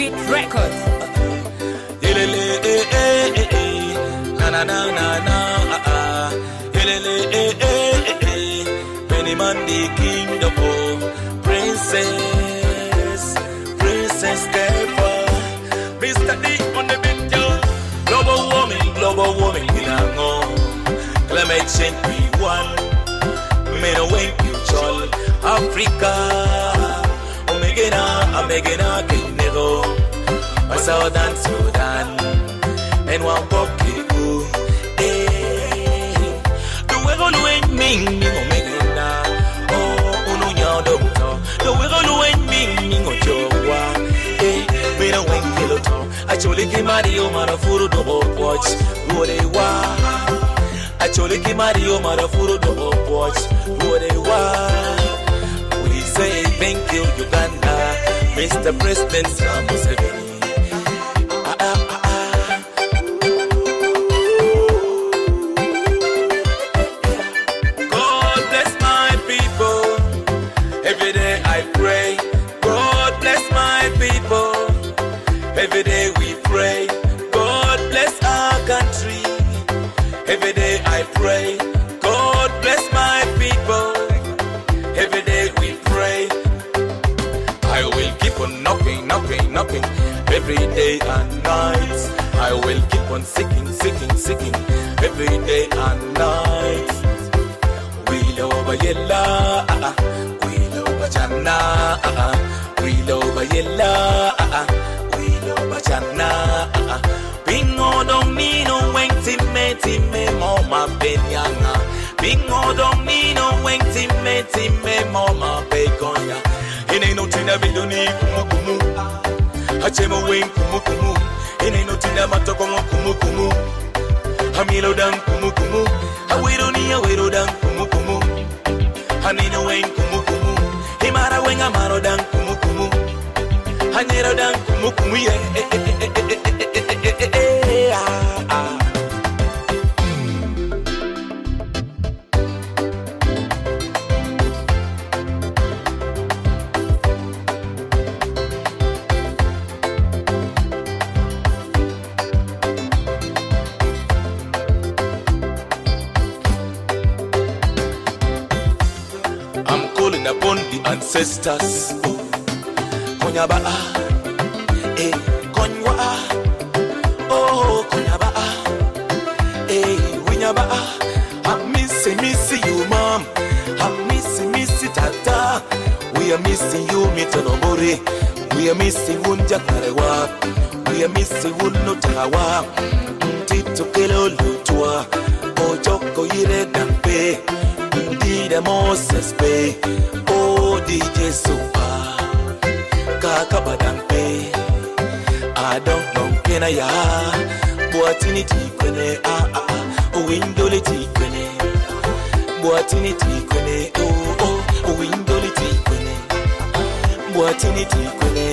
Beat Records. Na na na na na. Beniman the king of all. Princess Kefa. Mr. D on the beat, yo. Global warming, Milango. Climate change we one. Me no wait you chol. Africa. Omegena, Kinego. Southern Sudan. And one Bokigu. The world went ming, Omegena. Oh, Ununya Doctor. The world went ming, Ojoa. Me no wait Kiloto. Acholi Mario Marafuru do watch. Who they want. Acholi Mario Marafuru do watch. Who they want. We say thank you, Uganda. Mr. President Museveni. God bless my people. Every day I pray. God bless my people. Every day we pray. God bless our country. Every day I pray. God bless my people. Every day we pray. I will keep on knocking. Every day and night. I will keep on seeking. Every day and night. Wilobo yella, Wilobo chana, Wilobo yella, Wilobo chana. Bingo don't need no wing time, mama benyanga. Bingo don't need no wing time, mama begonya. It ain't no tina bidoni kumu. Hachemo wing kumu. It ain't no tina matokomo kumu. Hamilo dan kumu. Awiro dan kumu. Hanino wing kumu. Himara wing amaro dan kumu. Hanero dan kumu yeah. Upon the ancestors, Konyaba, Konywa, oh Konyaba, Winyaba, I miss you, mom. I miss tata. We are missing you, Mitonobori. We are missing Wunjakarewa. We are missing Wunotawa. Tito Kelo Lutua, Ojoko Yire Dampe. Indeed, Moses Bay. Oh, DJ Super, Kakabadampe. I don't know, can I? Boatinity, Quene, Windolity, Quene. Boatinity, Quene, oh, Windolity, Quene. Boatinity, Quene,